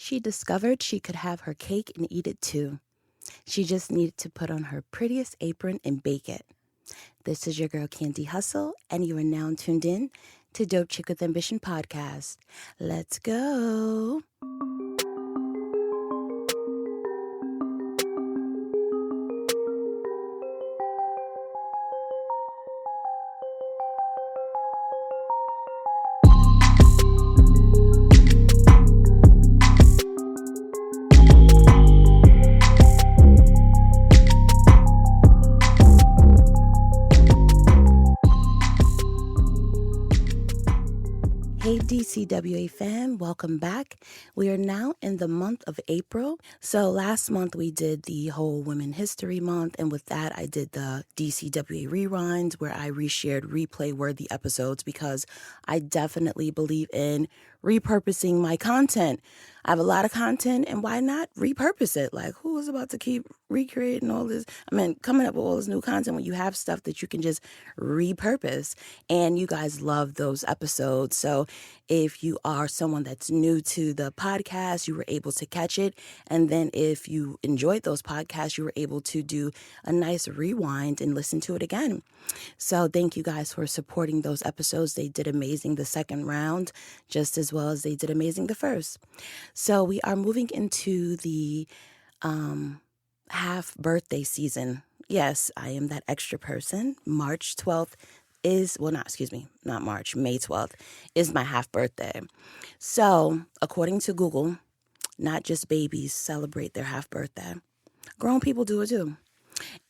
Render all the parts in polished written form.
she discovered she could have her cake and eat it too. She just needed to put on her prettiest apron and bake it. This is your girl, Candy Hustle, and you are now tuned in to Dope Chick with Ambition podcast. Let's go. Hey DCWA fam, welcome back. We are now in the month of April. So last month we did the whole Women History Month, and with that I did the DCWA Rewinds where I reshared replay-worthy episodes because I definitely believe in repurposing my content. I have a lot of content, and why not repurpose it? Like, who is about to keep recreating all this? Coming up with all this new content when you have stuff that you can just repurpose. And you guys love those episodes. So if you are someone that's new to the podcast, you were able to catch it. And then if you enjoyed those podcasts, you were able to do a nice rewind and listen to it again. So thank you guys for supporting those episodes. They did amazing the second round, just as well as they did amazing the first. So we are moving into the half birthday season. Yes, I am that extra person. March 12th not March, May 12th is my half birthday. So according to Google, not just babies celebrate their half birthday. Grown people do it too.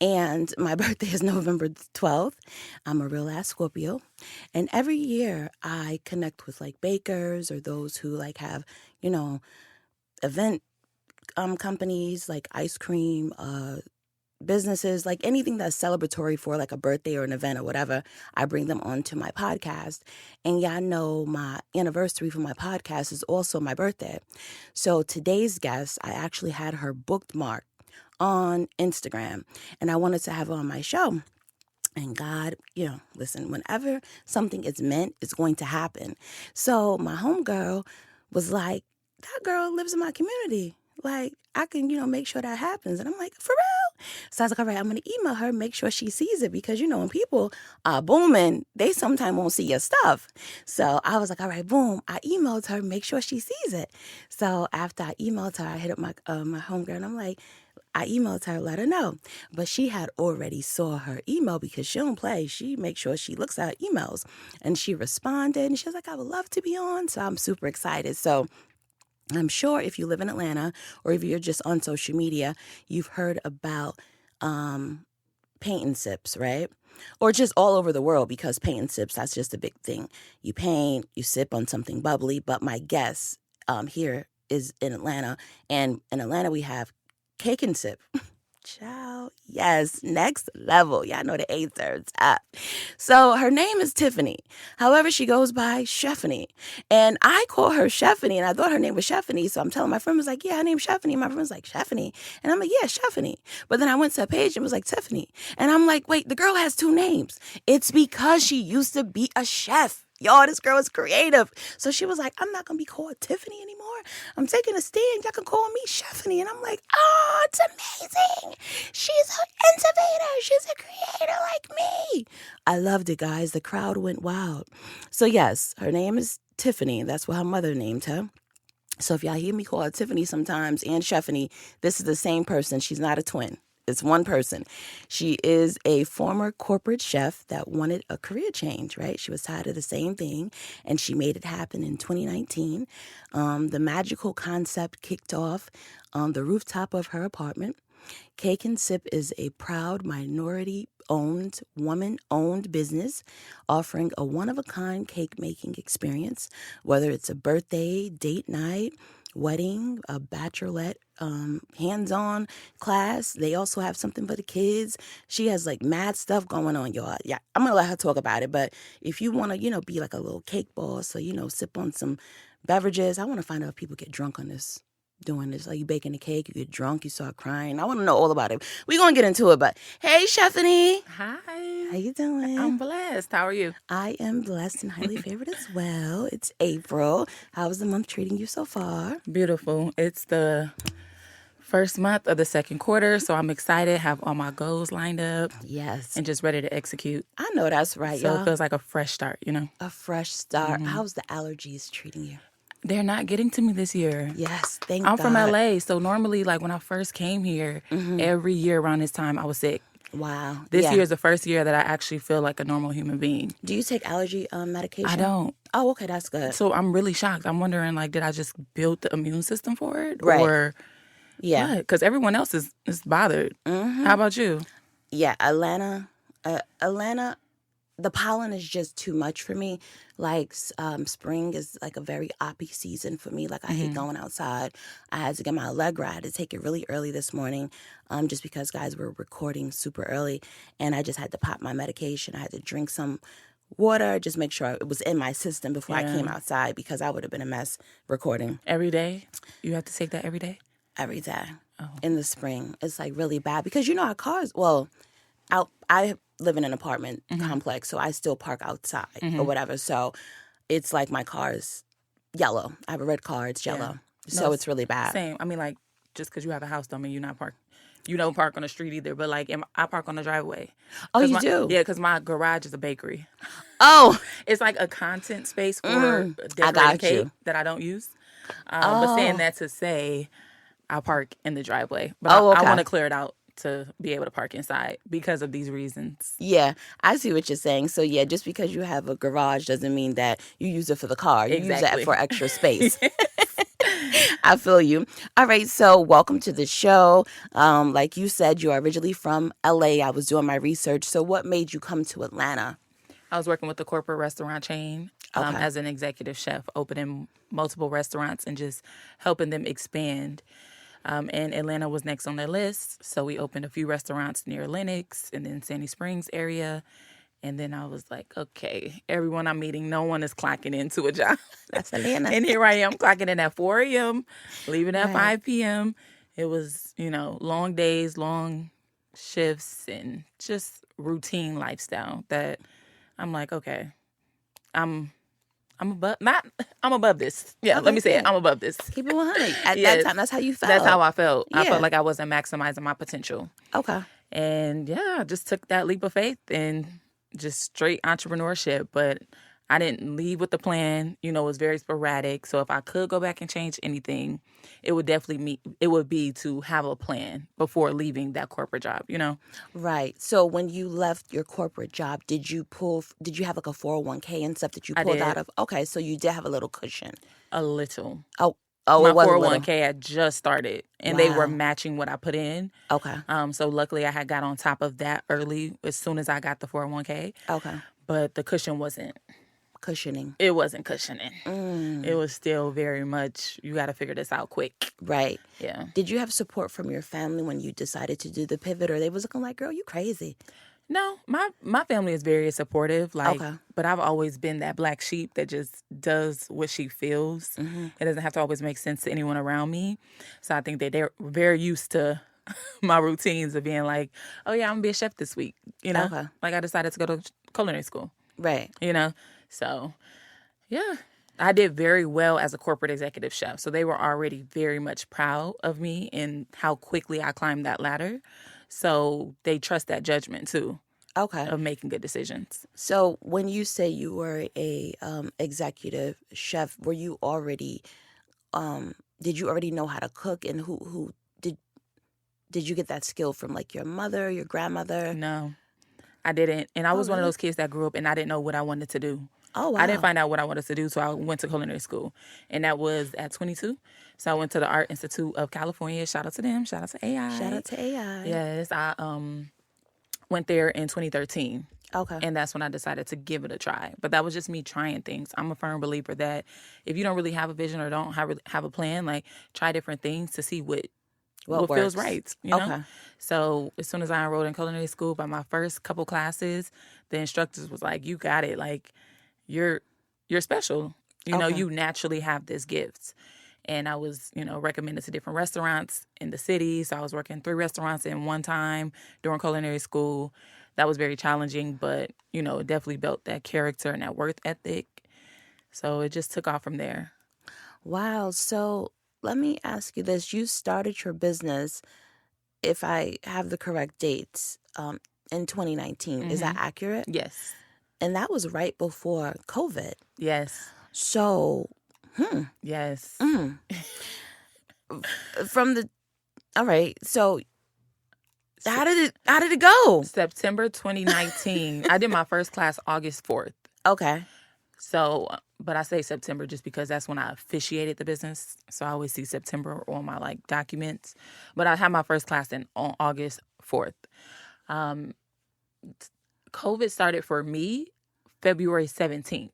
And my birthday is November 12th. I'm a real ass Scorpio. And every year I connect with like bakers or those who like have, event companies like ice cream, businesses, like anything that's celebratory for like a birthday or an event or whatever. I bring them onto my podcast. And y'all know my anniversary for my podcast is also my birthday. So today's guest, I actually had her bookmarked on Instagram, and I wanted to have her on my show. And God, listen, whenever something is meant, it's going to happen. So my homegirl was like, that girl lives in my community. Like, I can, make sure that happens. And I'm like, for real? So I was like, all right, I'm going to email her, make sure she sees it. Because, when people are booming, they sometimes won't see your stuff. So I was like, all right, boom. I emailed her, make sure she sees it. So after I emailed her, I hit up my homegirl, and I'm like, I emailed her, let her know. But she had already saw her email because she don't play. She makes sure she looks at her emails. And she responded, and she was like, I would love to be on. So I'm super excited. So I'm sure if you live in Atlanta or if you're just on social media, you've heard about paint and sips, right? Or just all over the world, because paint and sips, that's just a big thing. You paint, you sip on something bubbly. But my guest here is in Atlanta. And in Atlanta, we have cake and sip. Ciao. Yes, next level. Y'all know the A-thirds up. So her name is Tiffany. However, she goes by Cheffany. And I call her Cheffany, and I thought her name was Cheffany. So I'm telling my friend, was like, yeah, her name's Cheffany. My friend was like, Cheffany. And I'm like, yeah, Cheffany. But then I went to a page and it was like Tiffany. And I'm like, wait, the girl has two names. It's because she used to be a chef. Y'all, this girl is creative. So she was like, I'm not going to be called Tiffany anymore. I'm taking a stand. Y'all can call me Cheffany. And I'm like, oh, it's amazing. She's an innovator. She's a creator like me. I loved it, guys. The crowd went wild. So yes, her name is Tiffany. That's what her mother named her. So if y'all hear me call her Tiffany sometimes and Cheffany, this is the same person. She's not a twin. It's one person. She is a former corporate chef that wanted a career change, right? She was tired of the same thing, and she made it happen in 2019. The magical concept kicked off on the rooftop of her apartment. Cake and Sip is a proud minority-owned, woman-owned business offering a one-of-a-kind cake-making experience, whether it's a birthday, date night, wedding, a bachelorette, hands-on class. They also have something for the kids. She has like mad stuff going on, y'all. Yeah, I'm gonna let her talk about it. But if you want to, be like a little cake boss, or sip on some beverages, I want to find out if people get drunk on this. Doing this, like you baking a cake, you get drunk, you start crying. I want to know all about it. We're gonna get into it, but hey, Cheffany. Hi. How you doing? I'm blessed. How are you? I am blessed and highly favored as well. It's April. How's the month treating you so far? Beautiful. It's the first month of the second quarter, so I'm excited, have all my goals lined up, Yes. and just ready to execute. I know that's right, So y'all. it feels like a fresh start, A fresh start. How's the allergies treating you? They're not getting to me this year. Yes, thank I'm God. from LA, so normally, like when I first came here, every year around this time, I was sick. Wow. This year is the first year that I actually feel like a normal human being. Do you take allergy medication? I don't. Oh, okay, that's good. So I'm really shocked. I'm wondering, like, did I just build the immune system for it? Right. Or Yeah. what? Because everyone else is bothered. How about you? Yeah, Atlanta, the pollen is just too much for me. Like, spring is like a very oppy season for me. Like, I hate going outside. I had to get my Allegra. I had to take it really early this morning, just because guys were recording super early, and I just had to pop my medication. I had to drink some water, just make sure it was in my system before I came outside, because I would have been a mess recording. Every day? You have to take that every day? Every day. In the spring. It's like really bad because our cars, well, I live in an apartment complex, so I still park outside or whatever. So it's like my car's yellow. I have a red car, it's yellow. Yeah. So it's really bad. Same. I mean, like, just because you have a house don't mean you don't park on the street either. But, like, I park on the driveway. Oh, you do? Yeah, because my garage is a bakery. Oh. It's like a content space for I got cake you. that I don't use. But saying that to say, I park in the driveway. But Okay. I want to clear it out to be able to park inside because of these reasons. Yeah, I see what you're saying. So, yeah, just because you have a garage doesn't mean that you use it for the car. You use it for extra space. I feel you. All right, so welcome to the show. Like you said, you are originally from LA. I was doing my research. So what made you come to Atlanta? I was working with a corporate restaurant chain as an executive chef, opening multiple restaurants and just helping them expand. And Atlanta was next on their list. So we opened a few restaurants near Lenox and then Sandy Springs area. And then I was like, okay, everyone I'm meeting, no one is clocking into a job. That's Atlanta. And here I am clocking in at 4 a.m., leaving at 5 p.m. It was, long days, long shifts, and just routine lifestyle that I'm like, okay, I'm above this. Yeah, let me say it. I'm above this. Keep it 100. At that time, that's how you felt. That's how I felt. Yeah. I felt like I wasn't maximizing my potential. Okay. And I just took that leap of faith and just straight entrepreneurship. But I didn't leave with the plan. It was very sporadic. So if I could go back and change anything, it would be to have a plan before leaving that corporate job, Right. So when you left your corporate job, did you have like a 401k and stuff that you pulled out of? Okay, so you did have a little cushion. A little. Oh, my it was 401k had just started, and they were matching what I put in. Okay. So luckily I had got on top of that early as soon as I got the 401k. Okay. But the cushion wasn't. Cushioning. It wasn't cushioning. It was still very much, you got to figure this out quick. Right. Yeah. Did you have support from your family when you decided to do the pivot, or they was looking like, girl, you crazy? No, my family is very supportive. But I've always been that black sheep that just does what she feels. It doesn't have to always make sense to anyone around me. So I think that they're very used to my routines of being like, oh yeah, I'm gonna be a chef this week. Okay. Like I decided to go to culinary school. Right. So yeah. I did very well as a corporate executive chef. So they were already very much proud of me and how quickly I climbed that ladder. So they trust that judgment too. Okay. Of making good decisions. So when you say you were a executive chef, were you already did you already know how to cook, and who did you get that skill from, like your mother, your grandmother? No. I didn't. And I was one of those kids that grew up and I didn't know what I wanted to do. Oh, wow. I didn't find out what I wanted to do, so I went to culinary school. And that was at 22. So I went to the Art Institute of California. Shout out to them. Shout out to AI. Shout out to AI. Yes. I went there in 2013. Okay. And that's when I decided to give it a try. But that was just me trying things. I'm a firm believer that if you don't really have a vision or don't have a plan, like, try different things to see what feels right, Okay. So as soon as I enrolled in culinary school, by my first couple classes, the instructors was like, you got it. Like, you're special. You naturally have this gift. And I was, recommended to different restaurants in the city. So I was working 3 restaurants in one time during culinary school. that was very challenging, but, you know, it definitely built that character and that work ethic. So it just took off from there. Wow. So let me ask you this. You started your business, if I have the correct dates, in 2019. Is that accurate? Yes. And that was right before COVID. Yes. So, Yes. from the, all right. So how did it go? September 2019. I did my first class August 4th. Okay. So, but I say September just because that's when I officiated the business. So I always see September on my like documents. But I had my first class on August 4th. COVID started for me February 17th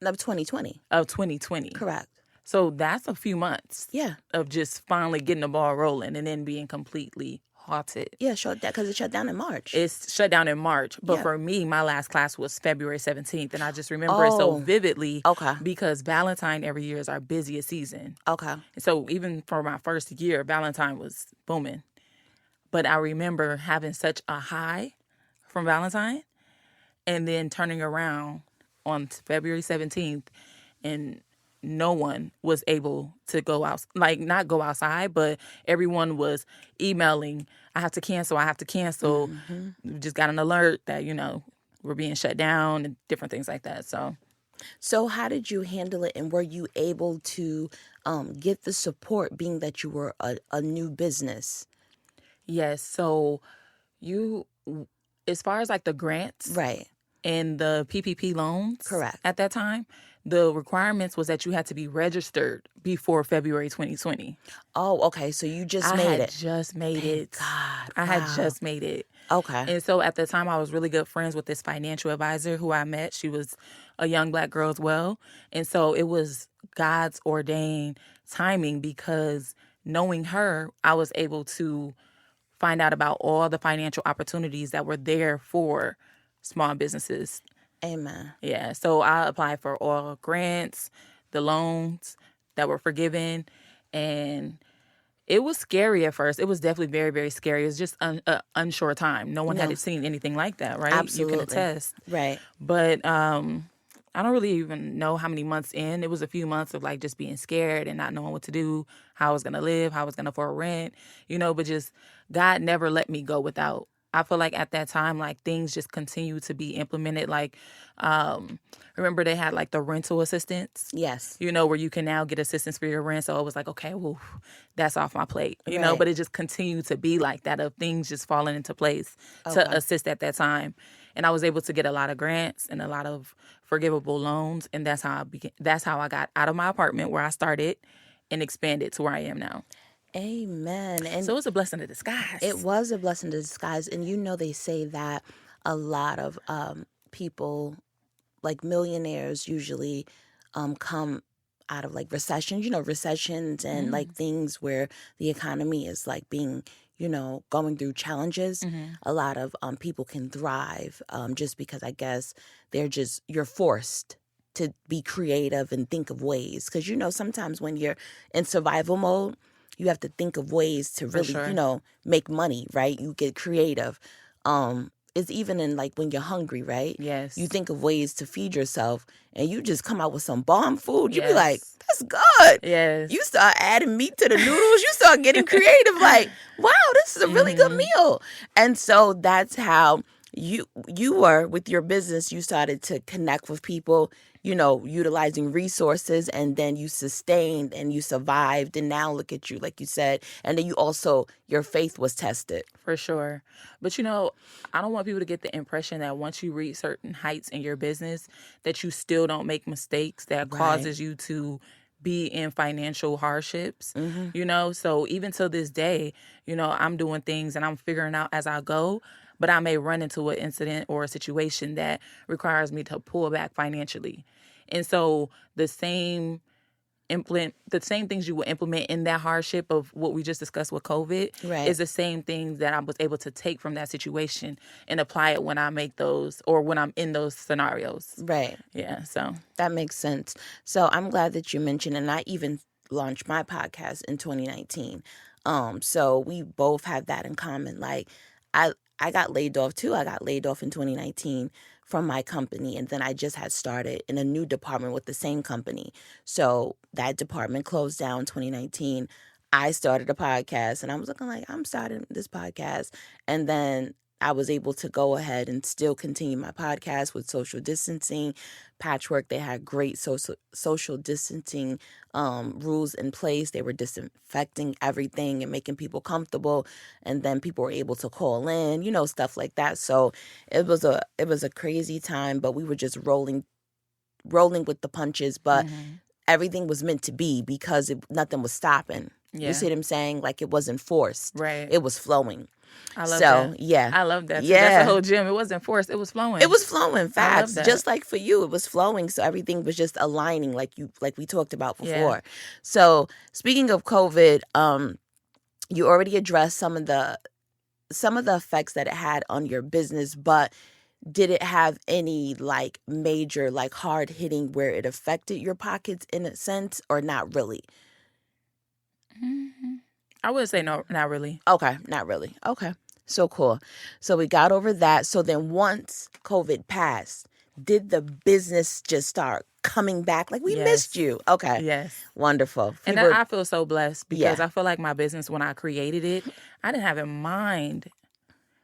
Of 2020. of 2020. Correct. So that's a few months Yeah. of just finally getting the ball rolling and then being completely halted. Yeah, shut down because it shut down in March. It's shut down in March. But Yeah. for me, my last class was February 17th. And I just remember it so vividly. Okay. Because Valentine every year is our busiest season. Okay. So even for my first year, Valentine was booming. But I remember having such a high from Valentine and then turning around on February 17th and no one was able to go out, like not go outside, but everyone was emailing, I have to cancel. We just got an alert that, you know, we're being shut down and different things like that. So how did you handle it, and were you able to get the support, being that you were a new business? Yes. So as far as like the grants. Right. And the PPP loans. Correct. At that time, the requirements was that you had to be registered before February 2020. Oh, okay. So you just made it. I had just made it. God. I had just made it. Okay. And so at the time, I was really good friends with this financial advisor who I met. She was a young Black girl as well. And so it was God's ordained timing, because knowing her, I was able to find out about all the financial opportunities that were there for small businesses. Amen. Yeah. So I applied for all grants, the loans that were forgiven, and it was scary at first. It was definitely very, very scary. It was just an unsure time. No one had seen anything like that, right? Absolutely. You can attest. Right. But I don't really even know how many months in. It was a few months of like just being scared and not knowing what to do, how I was going to live, how I was going to afford rent, you know, but just God never let me go without. I feel like at that time, like things just continued to be implemented. Like, remember they had like the rental assistance? Yes. You know, where you can now get assistance for your rent. So it was like, okay, well, that's off my plate, you know, but it just continued to be like that, of things just falling into place to assist at that time. And I was able to get a lot of grants and a lot of forgivable loans. And that's how I got out of my apartment where I started and expanded to where I am now. Amen. And so it was a blessing in disguise. It was a blessing in disguise. And you know, they say that a lot of people, like millionaires, usually come out of like recessions, you know, recessions and like things where the economy is like being, you know, going through challenges. A lot of people can thrive just because I guess you're forced to be creative and think of ways. Because, you know, sometimes when you're in survival mode, you have to think of ways to really, you know, make money, right? You get creative. It's even in like when you're hungry, right? Yes. You think of ways to feed yourself and you just come out with some bomb food. You be like, that's good. Yes. You start adding meat to the noodles. You start getting creative. Like, wow, this is a really good meal. And so that's how you were with your business. You started to connect with people, you know, utilizing resources, and then you sustained and you survived. And now look at you, like you said. And then you also, your faith was tested. For sure. But, you know, I don't want people to get the impression that once you reach certain heights in your business, that you still don't make mistakes that causes you to be in financial hardships, you know? So even to this day, you know, I'm doing things and I'm figuring out as I go, but I may run into an incident or a situation that requires me to pull back financially. And so the same things you would implement in that hardship of what we just discussed with COVID is the same things that I was able to take from that situation and apply it when I make those, or when I'm in those scenarios. Right. Yeah, so. That makes sense. So I'm glad that you mentioned, and I even launched my podcast in 2019. So we both have that in common. Like, I got laid off too. I got laid off in 2019 from my company. And then I just had started in a new department with the same company. So that department closed down in 2019. I started a podcast and I was looking like, I'm starting this podcast. And then I was able to go ahead and still continue my podcast with social distancing, Patchwork. They had great social distancing rules in place. They were disinfecting everything and making people comfortable. And then people were able to call in, stuff like that. So it was a crazy time, but we were just rolling with the punches. But everything was meant to be because nothing was stopping. Yeah. You see what I'm saying? Like it wasn't forced. Right. It was flowing. I love that. Yeah. I love that. Yeah. That's the whole gym. It wasn't forced. It was flowing. It was flowing fast. I love that. Just like for you, it was flowing. So everything was just aligning like we talked about before. Yeah. So speaking of COVID, you already addressed some of the effects that it had on your business, but did it have any like major, like hard hitting where it affected your pockets in a sense, or not really? I would say no, not really. Okay, not really. Okay, so cool. So we got over that. So then once COVID passed, did the business just start coming back? Like we missed you. Okay. Yes. Wonderful. And I feel so blessed because I feel like my business, when I created it, I didn't have in mind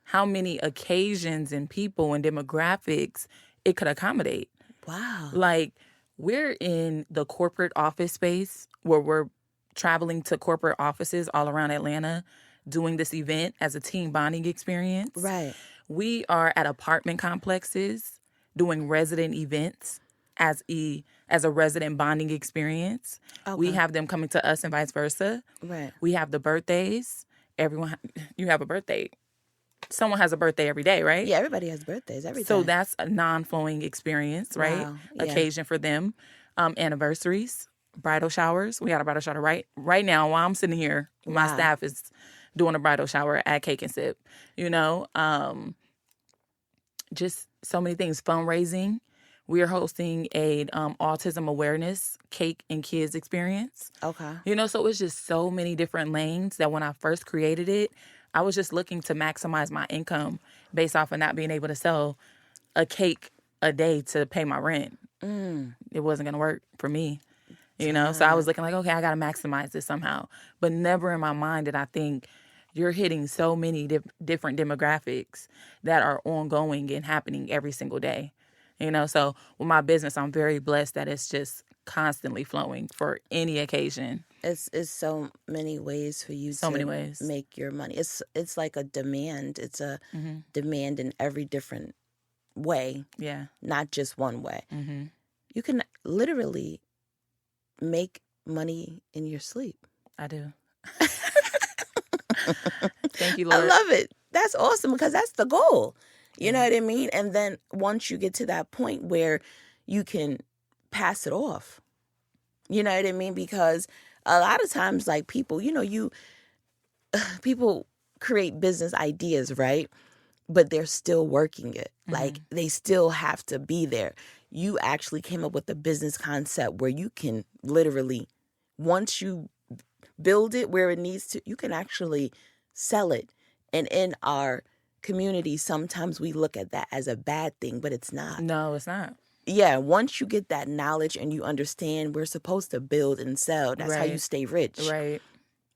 how many occasions and people and demographics it could accommodate. Wow. Like we're in the corporate office space where we're traveling to corporate offices all around Atlanta, doing this event as a team bonding experience. Right. We are at apartment complexes doing resident events as a resident bonding experience. Okay. We have them coming to us and vice versa. Right. We have the birthdays. You have a birthday. Someone has a birthday every day, right? Yeah, everybody has birthdays every day. So that's a non-flowing experience, right? Wow. Yeah. Occasion for them. Anniversaries, bridal showers. We got a bridal shower right now while I'm sitting here. My staff is doing a bridal shower at 𝐇𝐄𝐑𝐄. Just so many things. Fundraising. We are hosting a autism awareness cake and kids experience. Okay. So it's just so many different lanes that when I first created it, I was just looking to maximize my income based off of not being able to sell a cake a day to pay my rent. It wasn't going to work for me, So I was looking like, okay, I got to maximize this somehow. But never in my mind did I think you're hitting so many different demographics that are ongoing and happening every single day. So with my business, I'm very blessed that it's just constantly flowing for any occasion. It's so many ways for you to make your money. It's like a demand. It's a demand in every different way. Yeah. Not just one way. You can literally make money in your sleep. I do. Thank you, Lord. I love it. That's awesome because that's the goal. You know what I mean? And then once you get to that point where you can pass it off, you know what I mean? Because a lot of times, like people, people create business ideas, right? But they're still working it. Like they still have to be there. You actually came up with a business concept where you can literally, once you build it where it needs to, you can actually sell it. And in our community, sometimes we look at that as a bad thing, but it's not. No, it's not. Yeah, once you get that knowledge and you understand we're supposed to build and sell, that's how you stay rich. Right.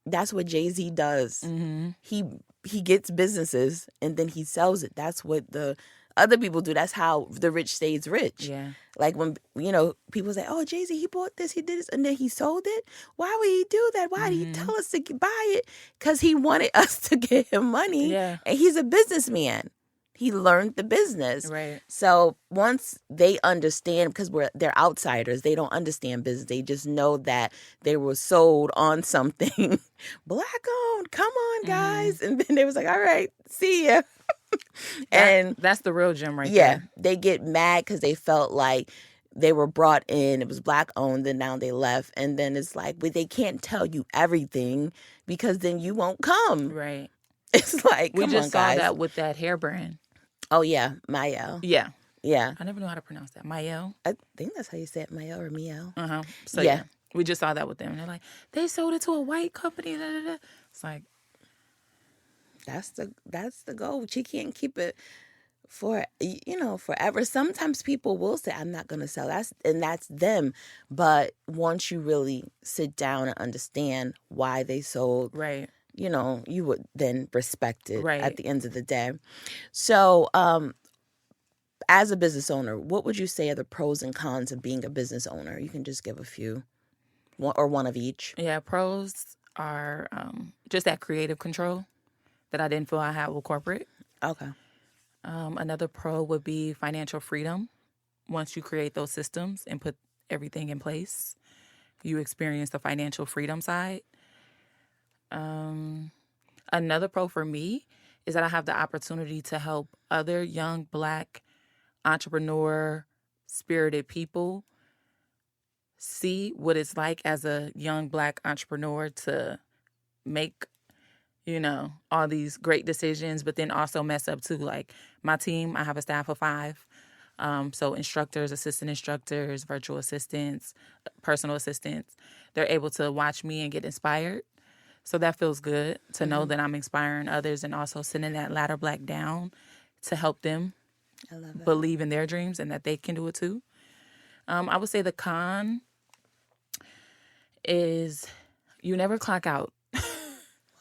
That's what Jay-Z does. He gets businesses and then he sells it. That's what the other people do. That's how the rich stays rich. Yeah. Like when, people say, oh, Jay-Z, he bought this, he did this, and then he sold it. Why would he do that? Why did he tell us to buy it? Because he wanted us to get him money. Yeah. And he's a businessman. He learned the business. Right. So once they understand, because they're outsiders, they don't understand business. They just know that they were sold on something. Black owned, come on, guys. And then they was like, all right, see ya. And that's the real gem right there. Yeah, they get mad because they felt like they were brought in, it was Black owned, then now they left. And then it's like, but they can't tell you everything because then you won't come. Right. It's like, we just saw guys. that with that hair brand. Oh, yeah, Mayo. Yeah. Yeah. I never knew how to pronounce that. Mayo? I think that's how you say it, Mayo or Mio. So, yeah. We just saw that with them. And they're like, they sold it to a white company. Da, da, da. It's like, That's the goal. She can't keep it forever. Sometimes people will say, I'm not going to sell. That's them. But once you really sit down and understand why they sold, Right. You would then respect it Right. at the end of the day. So, as a business owner, what would you say are the pros and cons of being a business owner? You can just give a few, one of each. Yeah, pros are just that creative control that I didn't feel I had with corporate. Okay. Another pro would be financial freedom. Once you create those systems and put everything in place, you experience the financial freedom side. Another pro for me is that I have the opportunity to help other young Black entrepreneur spirited people see what it's like as a young Black entrepreneur to make all these great decisions, but then also mess up too. Like my team, I have a staff of 5. So instructors, assistant instructors, virtual assistants, personal assistants, they're able to watch me and get inspired. So that feels good to know that I'm inspiring others and also sending that ladder Black down to help them believe in their dreams and that they can do it too. I would say the con is you never clock out.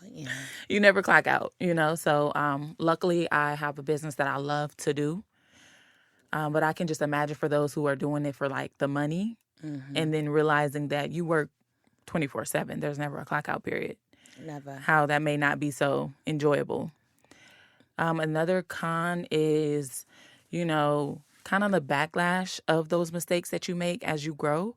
Yeah. You never clock out, So luckily, I have a business that I love to do. But I can just imagine for those who are doing it for like the money and then realizing that you work 24/7. There's never a clock out period. Never. How that may not be so enjoyable. Another con is, kind of the backlash of those mistakes that you make as you grow.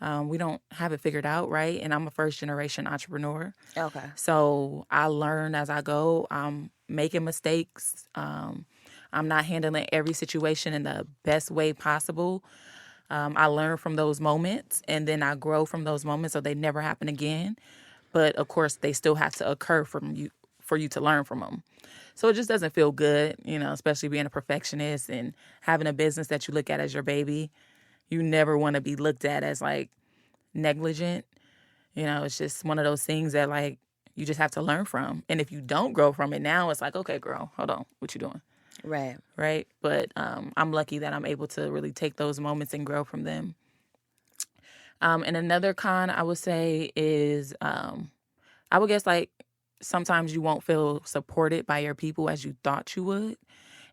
We don't have it figured out, right? And I'm a first generation entrepreneur. Okay. So I learn as I go. I'm making mistakes. I'm not handling every situation in the best way possible. I learn from those moments and then I grow from those moments so they never happen again. But of course, they still have to occur for you to learn from them. So it just doesn't feel good, especially being a perfectionist and having a business that you look at as your baby. You never want to be looked at as like negligent. It's just one of those things that like you just have to learn from. And if you don't grow from it now, it's like, okay, girl, hold on. What you doing? Right. Right. But I'm lucky that I'm able to really take those moments and grow from them. And another con I would say is I would guess like sometimes you won't feel supported by your people as you thought you would.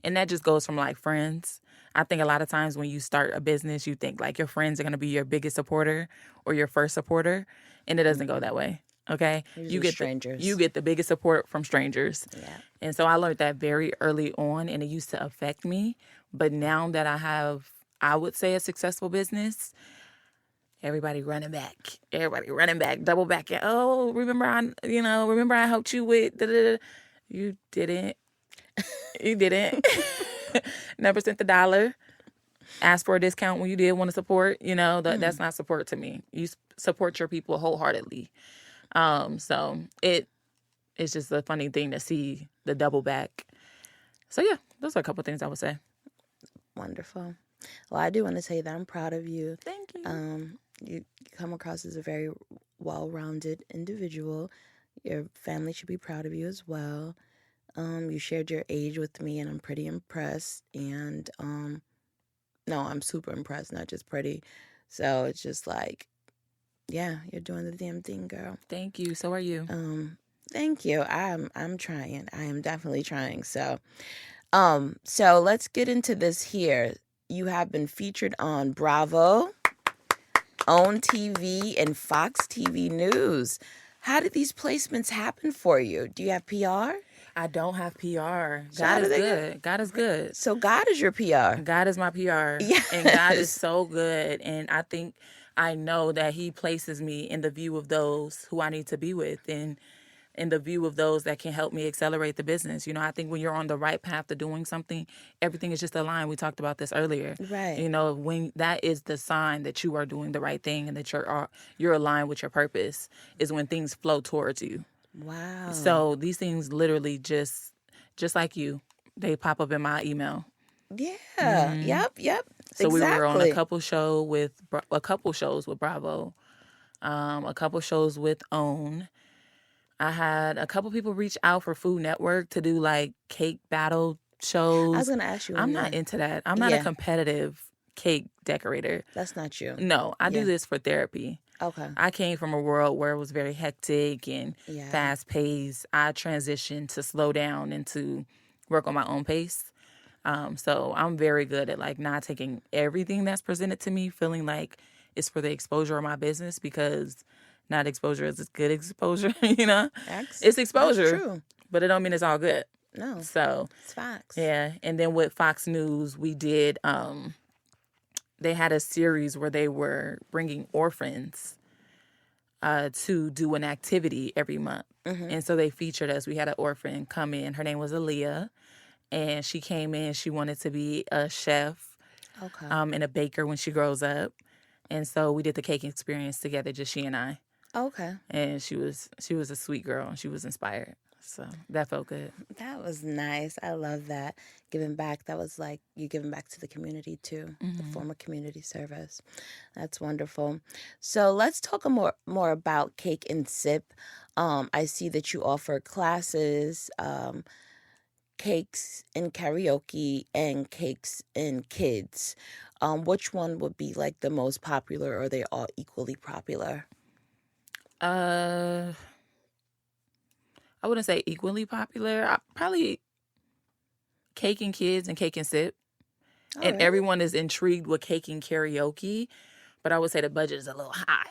And that just goes from like friends. I think a lot of times when you start a business, you think like your friends are going to be your biggest supporter or your first supporter. And it doesn't go that way. Okay. You get strangers. You get the biggest support from strangers. Yeah. And so I learned that very early on and it used to affect me. But now that I have, I would say, a successful business, everybody running back, double back. Oh, remember I helped you with, da-da-da. You didn't. You didn't. Never sent the dollar. Asked for a discount when you did want to support. That's not support to me. You support your people wholeheartedly. So it's just a funny thing to see the double back. So yeah, those are a couple of things I would say. Wonderful. Well, I do want to say that I'm proud of you. Thank you. You come across as a very well-rounded individual. Your family should be proud of you as well. You shared your age with me, and I'm pretty impressed. And no, I'm super impressed, not just pretty. So it's just like, yeah, you're doing the damn thing, girl. Thank you. So are you. Thank you. I'm trying. I am definitely trying. So let's get into this here. You have been featured on Bravo, OWN TV, and Fox TV News. How did these placements happen for you? Do you have PR? I don't have PR. God is good. God is good. So God is your PR. God is my PR. Yes. And God is so good. And I know that he places me in the view of those who I need to be with and in the view of those that can help me accelerate the business. I think when you're on the right path to doing something, everything is just aligned. We talked about this earlier. Right. When that is the sign that you are doing the right thing and that you're aligned with your purpose is when things flow towards you. Wow. So these things literally just like you, they pop up in my email. Yeah. Mm-hmm. Yep. So exactly. We were on a couple shows with Bravo, a couple shows with OWN. I had a couple people reach out for Food Network to do like cake battle shows. I was going to ask you. I'm not into that. I'm not a Yeah. competitive cake decorator. That's not you. No, I do Yeah. this for therapy. Okay. I came from a world where it was very hectic and Yeah. fast paced. I transitioned to slow down and to work on my own pace. So I'm very good at like not taking everything that's presented to me, feeling like it's for the exposure of my business, because not exposure is good exposure, you know? It's exposure. That's true. But it don't mean it's all good. No. So It's facts. yeah. And then with Fox News, we did, they had a series where they were bringing orphans to do an activity every month. And so they featured us. We had an orphan come in. Her name was Aaliyah. And she came in. She wanted to be a chef and a baker when she grows up. And so we did the cake experience together, just she and I. Okay. And she was a sweet girl, and she was inspired. So that felt good. That was nice. I love that. Giving back. That was like you giving back to the community too, the form of community service. That's wonderful. So let's talk more about Cake and Sip. I see that you offer classes, cakes and karaoke and cakes and kids. Which one would be like the most popular, or are they all equally popular? I wouldn't say equally popular. Probably Cake and Kids and Cake and Sip. And everyone is intrigued with Cake and Karaoke, but I would say the budget is a little high.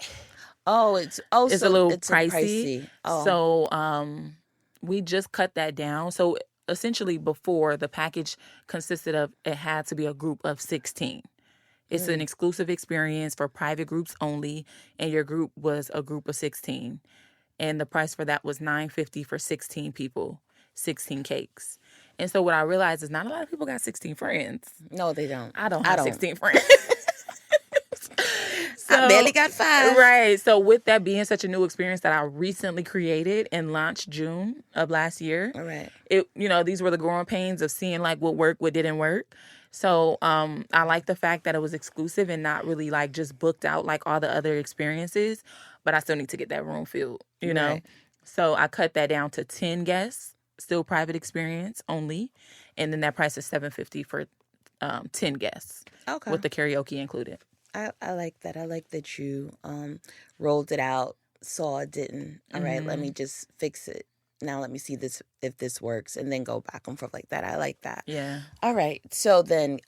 It's a little pricey. pricey. Oh. So we just cut that down. So essentially before, the package consisted of, it had to be a group of 16. It's an exclusive experience for private groups only, and your group was a group of 16. And the price for that was $9.50 for 16 people, 16 cakes. And so what I realized is not a lot of people got 16 friends. No, they don't. I don't have 16 friends. I barely got 5. Right. So with that being such a new experience that I recently created and launched June of last year, All right. These were the growing pains of seeing like what worked, what didn't work. So I like the fact that it was exclusive and not really like just booked out like all the other experiences, but I still need to get that room filled, you know? Right. So I cut that down to 10 guests, still private experience only. And then that price is $7.50 for 10 guests with the karaoke included. I like that. I like that you rolled it out, saw it didn't. All right, let me just fix it. Now let me see this if this works, and then go back and forth like that. I like that. Yeah. All right. So then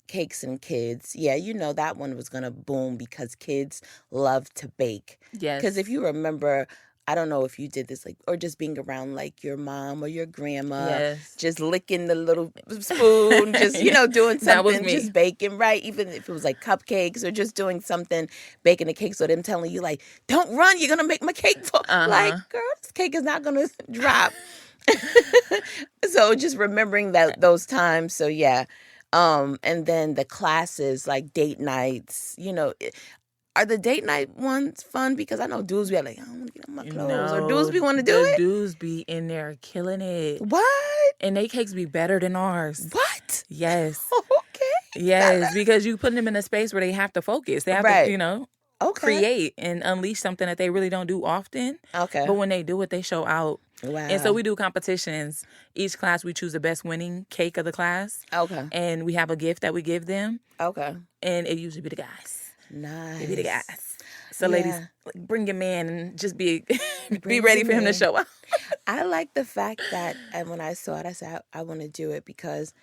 Cakes and Kids. Yeah, that one was going to boom because kids love to bake. Yes. Because if you remember, I don't know if you did this, like, or just being around like your mom or your grandma, Yes. just licking the little spoon, just, doing That was something, me. just baking, right? Even if it was like cupcakes or just doing something, baking a cake. So them telling you like, don't run, you're going to make my cake fall. Like, girl, this cake is not going to drop. So just remembering those times. So yeah. And then the classes, like date nights, are the date night ones fun? Because I know dudes be like, I don't want to get on my clothes. Or dudes be want to do it? Dudes be in there killing it. What? And they cakes be better than ours. What? Yes. Okay. Yes, because you put them in a space where they have to focus. They have to, create and unleash something that they really don't do often. Okay. But when they do it, they show out. Wow. And so we do competitions. Each class, we choose the best winning cake of the class. Okay. And we have a gift that we give them. Okay. And it usually be the guys. Nice. It be the guys. So ladies, bring your man and just be ready for him to show up. I like the fact that, and when I saw it, I said, I want to do it because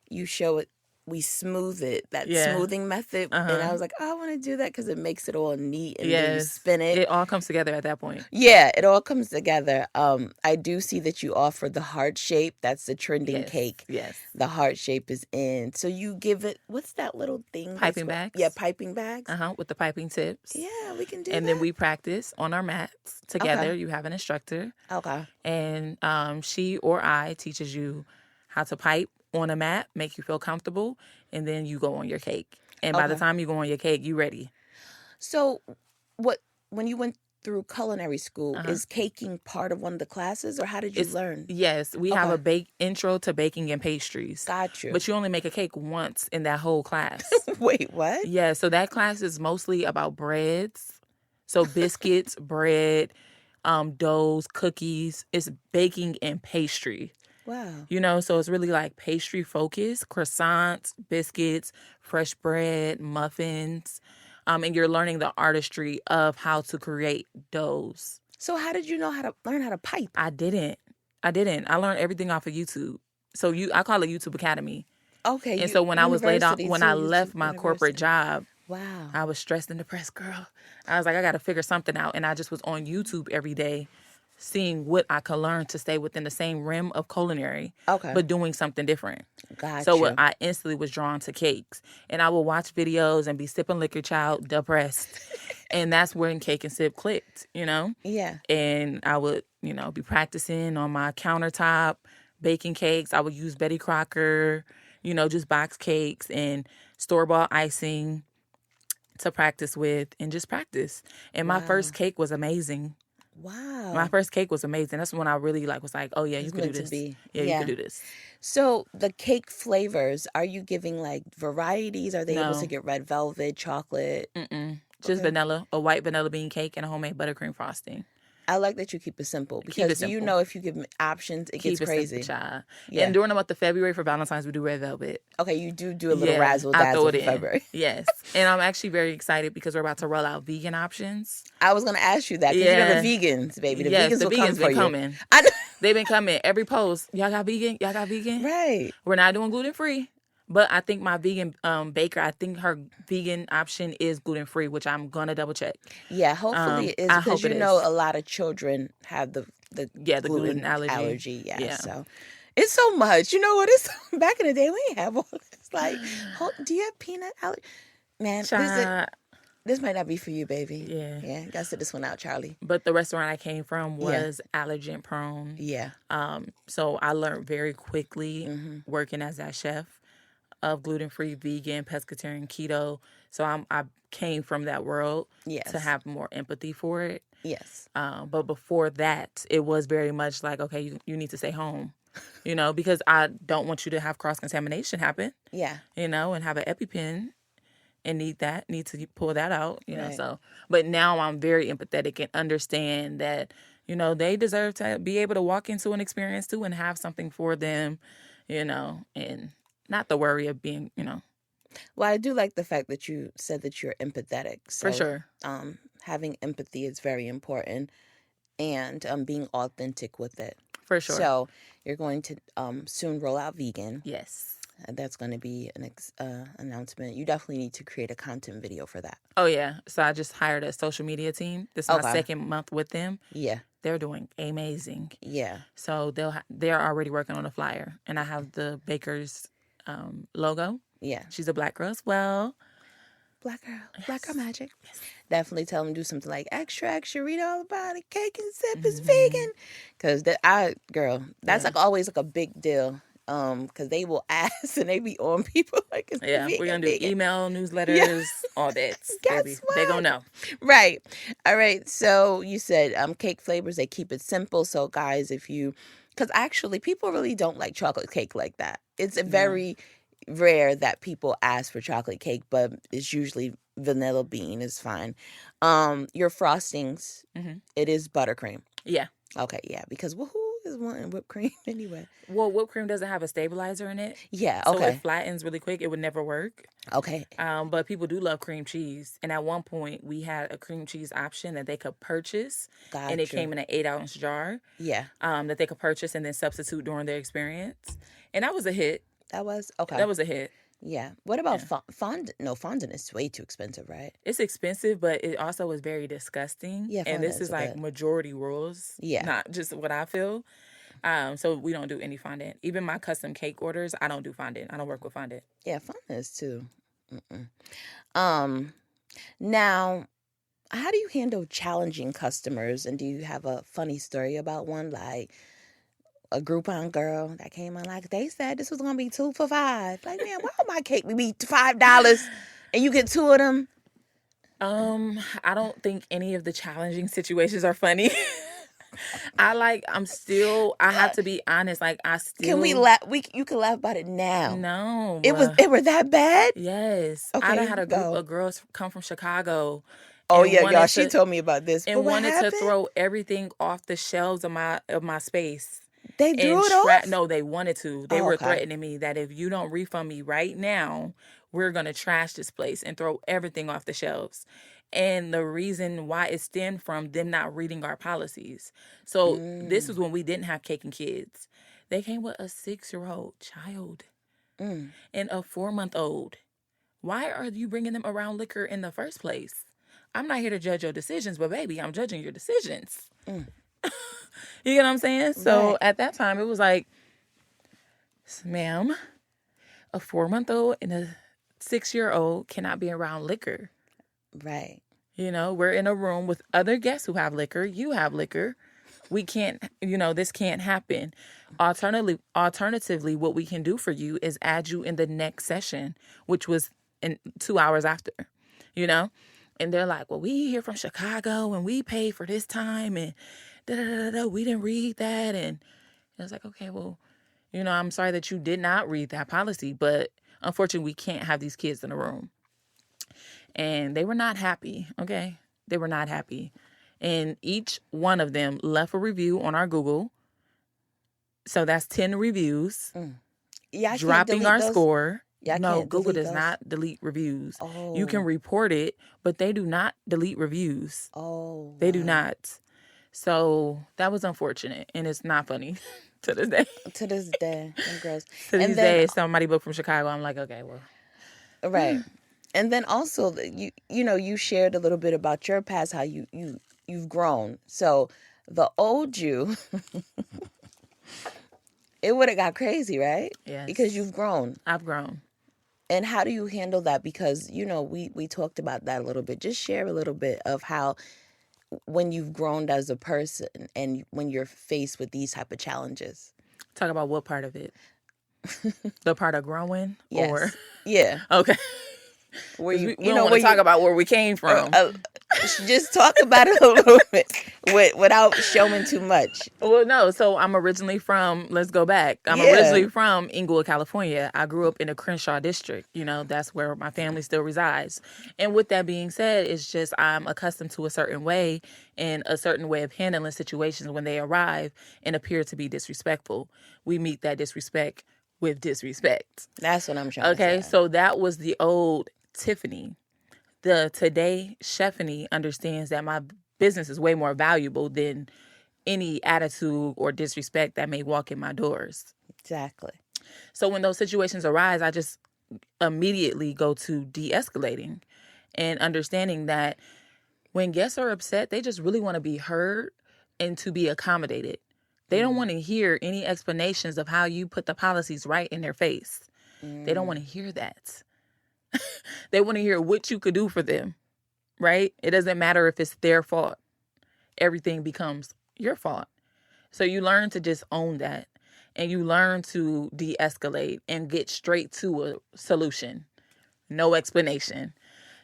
you show it, we smooth it, that smoothing method. And I was like, I want to do that because it makes it all neat and then you spin it. It all comes together at that point. Yeah, it all comes together. I do see that you offer the heart shape. That's the trending cake. Yes. The heart shape is in. So you give it, what's that little thing? Piping bags. Yeah, piping bags. With the piping tips. Yeah, we can do that. And then we practice on our mats together. You have an instructor. Okay. And she or I teaches you how to pipe on a mat, make you feel comfortable, and then you go on your cake. And by the time you go on your cake, you ready. So when you went through culinary school, is caking part of one of the classes, or how did you learn? Yes, we have a intro to baking and pastries. Got you. But you only make a cake once in that whole class. Wait, what? Yeah, so that class is mostly about breads. So biscuits, bread, doughs, cookies. It's baking and pastry. Wow. You know, so it's really like pastry focused, croissants, biscuits, fresh bread, muffins. And you're learning the artistry of how to create doughs. So how did you know how to learn how to pipe? I didn't. I learned everything off of YouTube. So I call it YouTube Academy. Okay. And so when I was laid off, when I left my University. corporate job, wow, I was stressed and depressed, girl. I was like, I got to figure something out. And I just was on YouTube every day, seeing what I could learn to stay within the same rim of culinary, Okay. but doing something different. Gotcha. So I instantly was drawn to cakes. And I would watch videos and be sipping liquor, child, depressed. And that's when Cake and Sip clicked, you know? Yeah. And I would, you know, be practicing on my countertop, baking cakes. I would use Betty Crocker, you know, just box cakes and store-bought icing to practice with and just practice. And my first cake was amazing. Wow. My first cake was amazing. That's when I really was like, oh yeah, you can do this. Yeah, you can do this. So the cake flavors, are you giving like varieties? Are they able to get red velvet, chocolate? Just vanilla, a white vanilla bean cake and a homemade buttercream frosting. I like that you keep it simple because you know if you give options, it gets crazy. Simple, yeah. And during the month of February for Valentine's, we do red velvet. Okay, you do a little razzle dazzle in February. Yes, and I'm actually very excited because we're about to roll out vegan options. I was going to ask you that because you know the vegans, baby. The vegans will come for you. Coming. I know. They've been coming. Every post, y'all got vegan? Y'all got vegan? Right. We're not doing gluten-free. But I think my vegan baker, I think her vegan option is gluten-free, which I'm going to double check. Yeah, hopefully it is because you know a lot of children have the gluten allergy. Yeah, so it's so much. You know what? It's back in the day we didn't have all this. Like, do you have peanut allergy? Man, this might not be for you, baby. Yeah. You got to sit this one out, Charlie. But the restaurant I came from was allergen prone. Yeah. So I learned very quickly working as that chef of gluten-free, vegan, pescatarian, keto. So I came from that world to have more empathy for it. Yes. But before that, it was very much like, okay, you need to stay home, you know, because I don't want you to have cross-contamination happen. Yeah. You know, and have an EpiPen and need to pull that out, you know. So, but now I'm very empathetic and understand that, you know, they deserve to be able to walk into an experience too and have something for them, you know, and not the worry of being, you know. Well, I do like the fact that you said that you're empathetic. So, for sure. Having empathy is very important and being authentic with it. For sure. So you're going to soon roll out vegan. Yes. That's going to be an announcement. You definitely need to create a content video for that. Oh, yeah. So I just hired a social media team. This is my second month with them. Yeah. They're doing amazing. Yeah. So they're already working on a flyer. And I have the baker's logo. Yeah. She's a black girl as well. Black girl. Yes. Black girl magic. Yes. Definitely tell them to do something like extra, read all about it. Cake and Sip is vegan. Because that's like always like a big deal. Because they will ask and they be on people like it's vegan, we're going to do email, newsletters, all that. Guess what? They going to know. Right. All right. So you said cake flavors, they keep it simple. So guys, because actually people really don't like chocolate cake like that. It's very rare that people ask for chocolate cake, but it's usually vanilla bean is fine. Your frostings, it is buttercream. Yeah. Okay, yeah, because who is wanting whipped cream anyway? Well, whipped cream doesn't have a stabilizer in it. Yeah, okay. So it flattens really quick. It would never work. Okay. But people do love cream cheese. And at one point, we had a cream cheese option that they could purchase. Gotcha. And it came in an 8-ounce jar. Yeah. That they could purchase and then substitute during their experience. And that was a hit. That was? Okay. That was a hit. Yeah. What about fondant? No, fondant is way too expensive, right? It's expensive, but it also is very disgusting. Yeah, and this is like majority rules. Yeah. Not just what I feel. So we don't do any fondant. Even my custom cake orders, I don't do fondant. I don't work with fondant. Yeah, fondant is too. Now, how do you handle challenging customers? And do you have a funny story about one? Like a Groupon girl that came on, like, they said this was going to be 2 for $5. Like, man, why would my cake be $5 and you get 2 of them? I don't think any of the challenging situations are funny. I have to be honest. Like, Can we laugh? You can laugh about it now. No. It were that bad? Yes. Okay, I had a group of girls come from Chicago Oh, and yeah, y'all. wanted She to told me about this. But and what wanted to happened? throw everything off the shelves of my space. They drew it off? No, they wanted to. They Oh, were okay. threatening me that if you don't refund me right now, we're going to trash this place and throw everything off the shelves. And the reason why it stemmed from them not reading our policies. So this was when we didn't have cake and kids. They came with a 6-year-old child and a 4-month-old. Why are you bringing them around liquor in the first place? I'm not here to judge your decisions, but baby, I'm judging your decisions. You get what I'm saying? So Right. at that time, it was like, ma'am, a 4-month-old and a 6-year-old cannot be around liquor. Right. You know, we're in a room with other guests who have liquor. You have liquor. We can't, this can't happen. Alternatively, what we can do for you is add you in the next session, which was in 2 hours after, And they're like, well, we here from Chicago and we paid for this time and we didn't read that. And I was like, okay, well, I'm sorry that you did not read that policy, but unfortunately, we can't have these kids in the room. And they were not happy, okay? They were not happy. And each one of them left a review on our Google. So that's 10 reviews. Yeah, I dropping can't our those. score. Yeah, No, can't Google delete does those. not delete reviews. Oh. You can report it, but they do not delete reviews. Oh. They do not. So that was unfortunate, and it's not funny to this day. To this day. I'm gross. To these days, somebody booked from Chicago, I'm like, okay, well. Right. And then also, you shared a little bit about your past, how you've grown. So the old you, it would have got crazy, right? Yes. Because you've grown. I've grown. And how do you handle that? Because, we talked about that a little bit. Just share a little bit of how when you've grown as a person and when you're faced with these type of challenges. Talk about what part of it? The part of growing? Yes. Or? Yeah. Okay. Where we don't want to talk about where we came from. Just talk about it a little bit without showing too much. Well, no. So I'm originally from, let's go back. I'm originally from Inglewood, California. I grew up in the Crenshaw district. That's where my family still resides. And with that being said, it's just I'm accustomed to a certain way and a certain way of handling situations when they arrive and appear to be disrespectful. We meet that disrespect with disrespect. That's what I'm trying to say. Okay, so that was the old Tiffany. The today Cheffany understands that my business is way more valuable than any attitude or disrespect that may walk in my doors. Exactly. So when those situations arise, I just immediately go to de-escalating and understanding that when guests are upset, they just really want to be heard and to be accommodated. They don't want to hear any explanations of how you put the policies right in their face. They don't want to hear that. They want to hear what you could do for them, right? It doesn't matter if it's their fault. Everything becomes your fault. So you learn to just own that, and you learn to de-escalate and get straight to a solution. No explanation.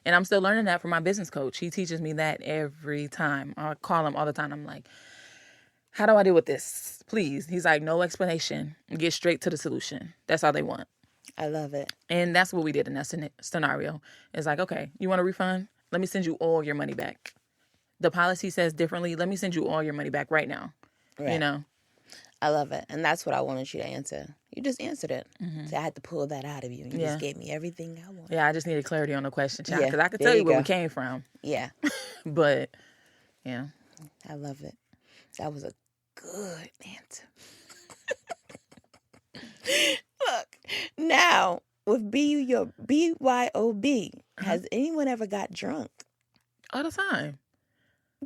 And I'm still learning that from my business coach. He teaches me that every time. I call him all the time. I'm like, how do I deal with this? Please. He's like, no explanation. Get straight to the solution. That's all they want. I love it. And that's what we did in that scenario. It's like, okay, you want a refund? Let me send you all your money back. The policy says differently. Let me send you all your money back right now. Right. I love it. And that's what I wanted you to answer. You just answered it. Mm-hmm. So I had to pull that out of you. You just gave me everything I wanted. Yeah, I just needed clarity on the question, child, because I could tell you where we came from. Yeah. But, yeah. I love it. That was a good answer. Look, now with BYOB, has anyone ever got drunk? All the time.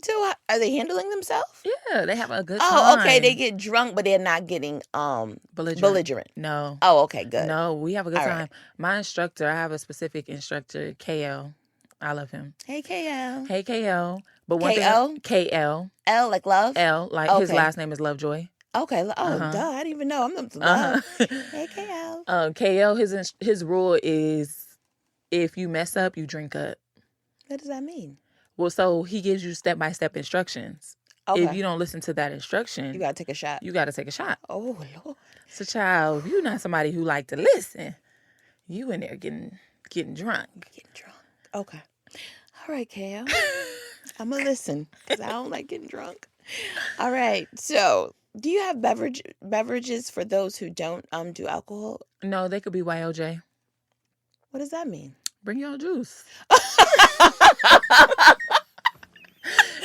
So are they handling themselves? Yeah, they have a good time. Oh, okay. They get drunk, but they're not getting belligerent. No. Oh, okay, good. No, we have a good time. Right. My instructor, I have a specific instructor, 𝐇𝐄. I love him. Hey, 𝐇𝐄. Hey, 𝐇𝐄. But one 𝐇𝐄? thing, 𝐇𝐿. L like love? L, like his last name is Lovejoy. Okay. Duh. I didn't even know. I'm not love. Hey, 𝐇𝐄. 𝐇𝐄, his rule is if you mess up, you drink up. What does that mean? Well, so he gives you step-by-step instructions. Okay. If you don't listen to that instruction, you got to take a shot. You got to take a shot. Oh, Lord. So, child, if you're not somebody who like to listen, you in there getting drunk. Getting drunk. Okay. All All right, Kale. I'm going to listen because I don't like getting drunk. All right. So, do you have beverages for those who don't do alcohol? No, they could be YOJ. What does that mean? Bring your juice.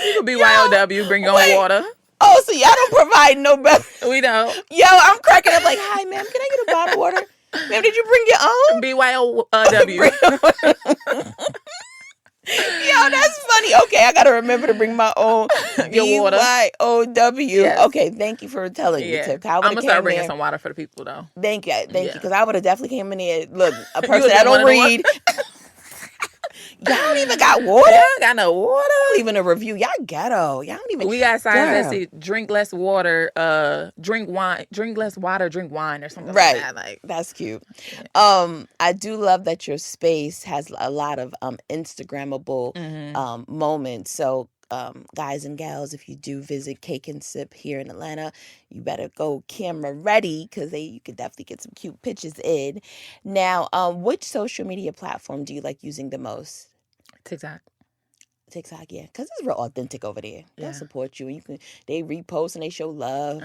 You could be YOW, bring your own water. Oh, so y'all don't provide no beverage. We don't. Yo, I'm cracking up like, hi, ma'am, can I get a bottle of water? Ma'am, did you bring your own? BYOW. Yo, that's funny. Okay, I got to remember to bring my own Your water. BYOW. Yes. Okay, thank you for telling me, Tiff. I'm going to start bringing some water for the people, though. Thank you, because I would have definitely came in here. Look, a person that don't read. Y'all don't even got water? Y'all got no water? Leaving a review. Y'all ghetto. Y'all don't even. We got signs that say drink less water, drink less water, drink wine or something like that. Like, that's cute. I do love that your space has a lot of Instagrammable moments. So guys and gals, if you do visit Cake and Sip here in Atlanta, you better go camera ready because you could definitely get some cute pictures in. Now, which social media platform do you like using the most? TikTok, yeah, because it's real authentic over there. They'll support you, and they repost and they show love.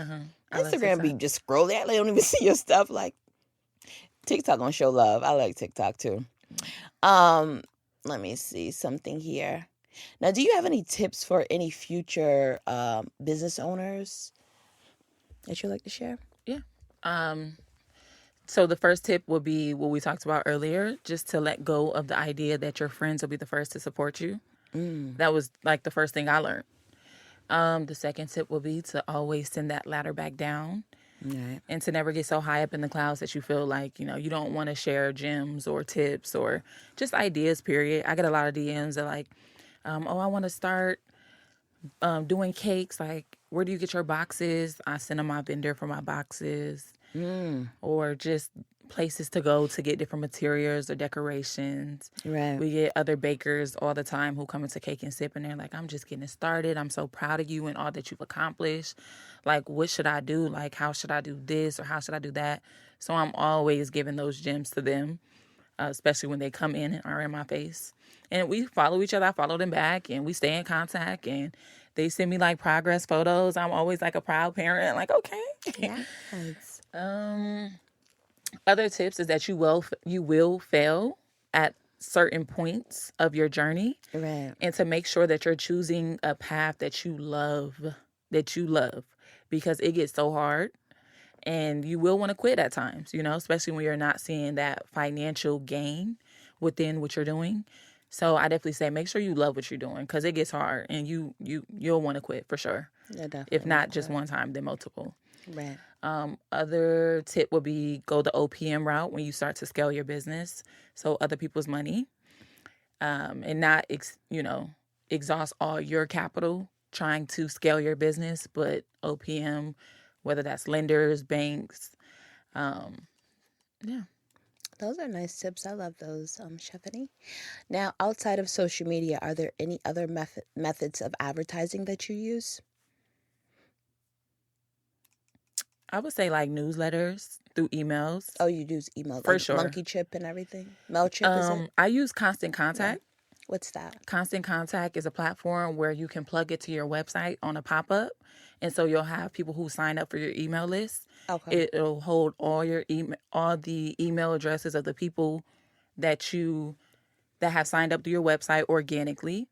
Instagram be just scrolling, they don't even see your stuff. Like TikTok gonna show love. I like TikTok too. Let me see something here. Now, do you have any tips for any future business owners that you'd like to share? Yeah. So the first tip would be what we talked about earlier, just to let go of the idea that your friends will be the first to support you. That was like the first thing I learned. The second tip will be to always send that ladder back down. Right. And to never get so high up in the clouds that you feel like, you don't want to share gems or tips or just ideas, period. I get a lot of DMs that like, I want to start doing cakes. Like, where do you get your boxes? I send them my vendor for my boxes. Or just places to go to get different materials or decorations. Right. We get other bakers all the time who come into Cake and Sip and they're like, I'm just getting started. I'm so proud of you and all that you've accomplished. Like, what should I do? Like, how should I do this or how should I do that? So I'm always giving those gems to them, especially when they come in and are in my face. And we follow each other. I follow them back and we stay in contact and they send me like progress photos. I'm always like a proud parent. Like, okay. Yeah. Other tips is that you will fail at certain points of your journey. Right. And to make sure that you're choosing a path that you love, because it gets so hard and you will want to quit at times, especially when you're not seeing that financial gain within what you're doing. So I definitely say make sure you love what you're doing because it gets hard and you'll want to quit for sure. Yeah, if not just one time, then multiple. Right. Other tip would be go the OPM route when you start to scale your business. So other people's money, and not, exhaust all your capital trying to scale your business, but OPM, whether that's lenders, banks. Yeah. Those are nice tips. I love those, Cheffany. Now, outside of social media, are there any other methods of advertising that you use? I would say like newsletters through emails. Oh, you use email For like sure. Monkey Chip and everything? MailChimp, is it? I use Constant Contact. Yeah. What's that? Constant Contact is a platform where you can plug it to your website on a pop-up. And so you'll have people who sign up for your email list. Okay. It'll hold all the email addresses of the people that have signed up to your website organically.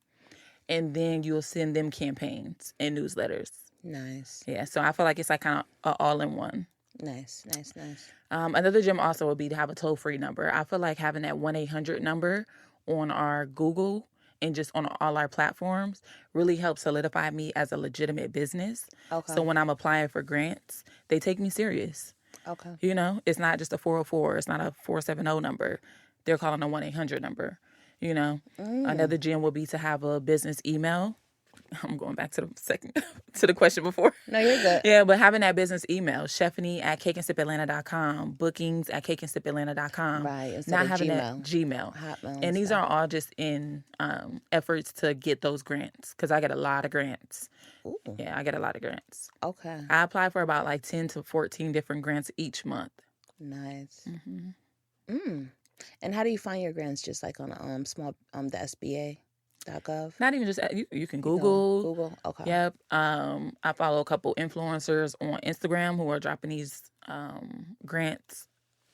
And then you'll send them campaigns and newsletters. Nice. Yeah, so I feel like it's like kind of all-in-one. Nice. Another gem also would be to have a toll-free number. I feel like having that 1-800 number on our Google and just on all our platforms really helps solidify me as a legitimate business. Okay. So when I'm applying for grants, they take me serious. Okay. It's not just a 404. It's not a 470 number. They're calling a 1-800 number. Another gem would be to have a business email. I'm going back to the question before. No, you're good. Yeah, but having that business email, Cheffany at CakeandSipAtlanta.com, bookings at CakeandSipAtlanta.com. Right, instead not of having Gmail. that Gmail. Hotmail and these are all just in efforts to get those grants because I get a lot of grants. Ooh. Yeah, I get a lot of grants. Okay. I apply for about like 10 to 14 different grants each month. Nice. And how do you find your grants? Just like on small the SBA? .gov. Not even just you can Google. Google. Okay. Yep. I follow a couple influencers on Instagram who are dropping these grants.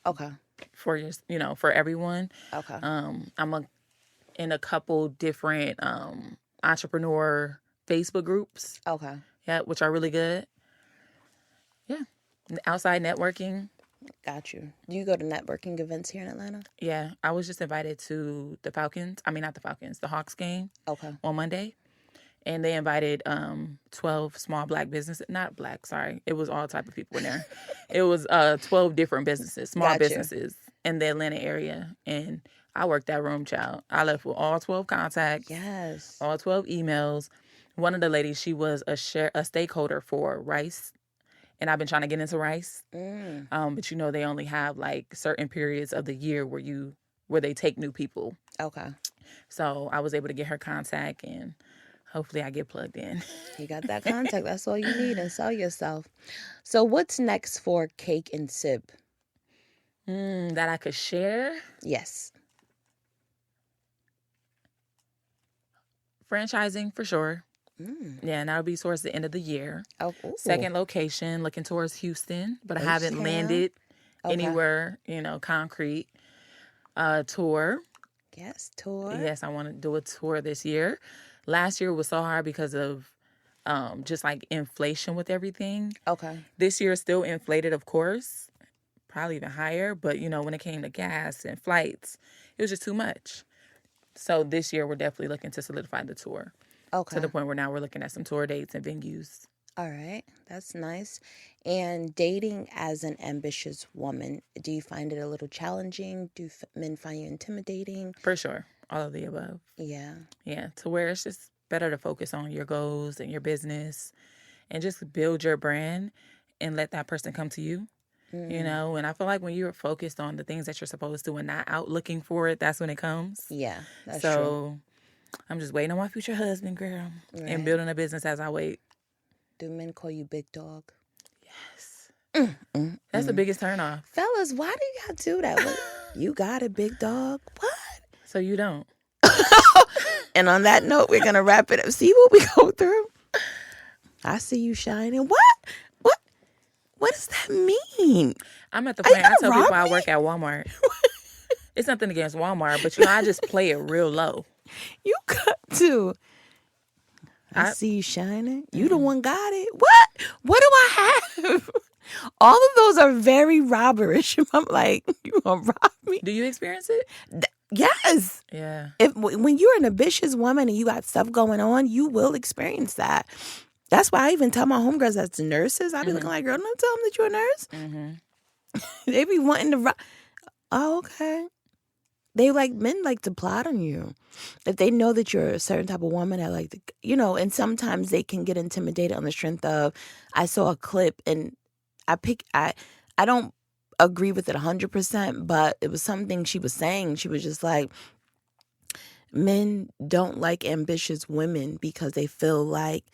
Okay. For for everyone. Okay. In a couple different entrepreneur Facebook groups. Okay. Yeah, which are really good. Yeah. Outside networking. Got you. Do you go to networking events here in Atlanta? Yeah. I was just invited to the Hawks game. Okay. On Monday. And they invited 12 small black businesses. Not black, sorry. It was all type of people in there. It was 12 different businesses, small businesses in the Atlanta area. And I worked that room, child. I left with all 12 contacts. Yes. All 12 emails. One of the ladies, she was a stakeholder for rice. And I've been trying to get into rice. But they only have like certain periods of the year where they take new people. Okay. So I was able to get her contact, and hopefully I get plugged in. You got that contact. That's all you need, and sell yourself. So what's next for Cake and Sip? That I could share? Yes. Franchising for sure. Yeah, and that'll be towards the end of the year. Oh, second location, looking towards Houston, but I haven't landed anywhere, concrete. Tour. Yes, tour. Yes, I want to do a tour this year. Last year was so hard because of just like inflation with everything. Okay. This year is still inflated, of course, probably even higher. But, when it came to gas and flights, it was just too much. So this year we're definitely looking to solidify the tour. Okay. To the point where now we're looking at some tour dates and venues. All right. That's nice. And dating as an ambitious woman, do you find it a little challenging? Do men find you intimidating? For sure. All of the above. Yeah. Yeah. To where it's just better to focus on your goals and your business and just build your brand and let that person come to you. And I feel like when you're focused on the things that you're supposed to and not out looking for it, that's when it comes. Yeah, that's true. So I'm just waiting on my future husband, girl, and building a business as I wait. Do men call you big dog? Yes. That's the biggest turnoff. Fellas, why do you gotta do that? What? You got a big dog? What? So you don't. And on that note, we're gonna wrap it up. See what we go through? I see you shining. What? What does that mean? I'm at the point I tell people I work at Walmart. It's nothing against Walmart, but I just play it real low. You got to. I see you shining. You the one got it. What? What do I have? All of those are very robberish. I'm like, you gonna rob me? Do you experience it? Yes. Yeah. When you're an ambitious woman and you got stuff going on, you will experience that. That's why I even tell my homegirls that's nurses. I be looking like, girl, don't tell them that you're a nurse. They be wanting to rob. Oh, okay. Men like to plot on you. If they know that you're a certain type of woman, I like to, and sometimes they can get intimidated on the strength of, I saw a clip and I don't agree with it 100%, but it was something she was saying. She was just like, men don't like ambitious women because they feel like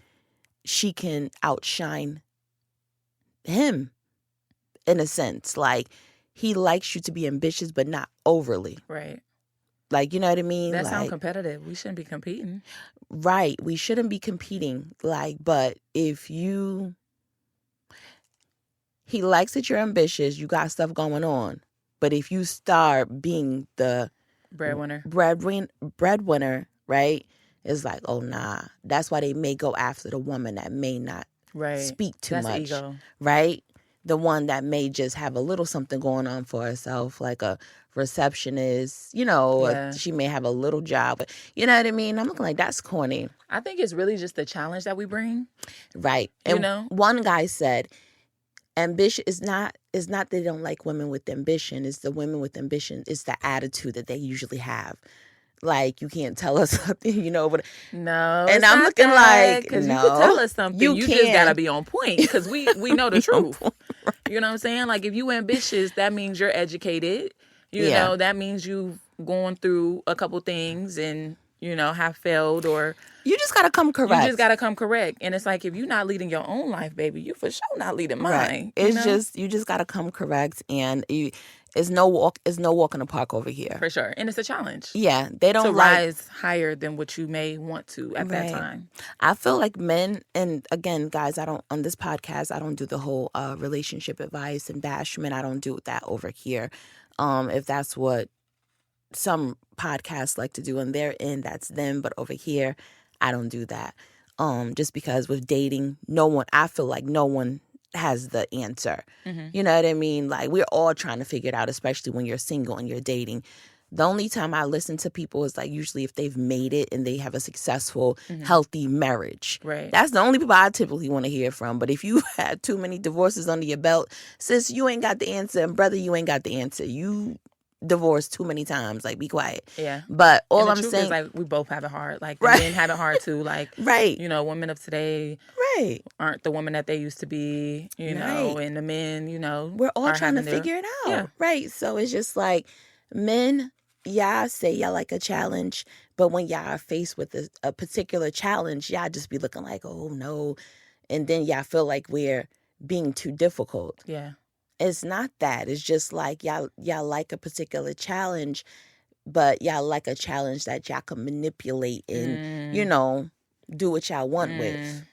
she can outshine him in a sense. Like, he likes you to be ambitious, but not overly. Right. Like, you know what I mean? That sounds competitive. We shouldn't be competing. Right. We shouldn't be competing. But if he likes that you're ambitious, you got stuff going on. But if you start being the breadwinner, right? It's like, oh, nah. That's why they may go after the woman that may not speak too much. Ego. Right? The one that may just have a little something going on for herself, like a receptionist, she may have a little job. You know what I mean? I'm looking like, that's corny. I think it's really just the challenge that we bring. Right. And one guy said, ambition is not they don't like women with ambition. It's the women with ambition. It's the attitude that they usually have. Like, you can't tell us something, but no. And I'm looking like, because no, you can tell us something. You just gotta be on point because we know the truth. Right. You know what I'm saying? Like, if you ambitious, that means you're educated. You know, that means you've gone through a couple things and have failed, or you just gotta come correct. You just gotta come correct. And it's like, if you're not leading your own life, baby, you for sure not leading mine. Right. It's just, you just gotta come correct, and It's no walk in the park over here. For sure. And it's a challenge. Yeah, they don't to like rise higher than what you may want to at that time. I feel like men, and again, guys, on this podcast, I don't do the whole relationship advice and bashment. I don't do that over here. If that's what some podcasts like to do on their end, that's them. But over here, I don't do that. Just because with dating, I feel like no one has the answer. You know what I mean? Like, we're all trying to figure it out, especially when you're single and you're dating. The only time I listen to people is like usually if they've made it and they have a successful, healthy marriage. Right. That's the only people I typically want to hear from. But if you had too many divorces under your belt, sis, you ain't got the answer. And brother, you ain't got the answer. You divorced too many times. Like, be quiet. Yeah. But all I'm saying is, like, we both have it hard. Like, the men have it hard too. Like, you know, women of today aren't the women that they used to be, you know, and the men, you know, we're all trying to figure it out. Yeah. Right. So it's just like, men, y'all say y'all like a challenge, but when y'all are faced with a particular challenge, y'all just be looking like, oh no. And then y'all feel like we're being too difficult. Yeah. It's not that. It's just like y'all like a particular challenge, but y'all like a challenge that y'all can manipulate and, you know, do what y'all want with.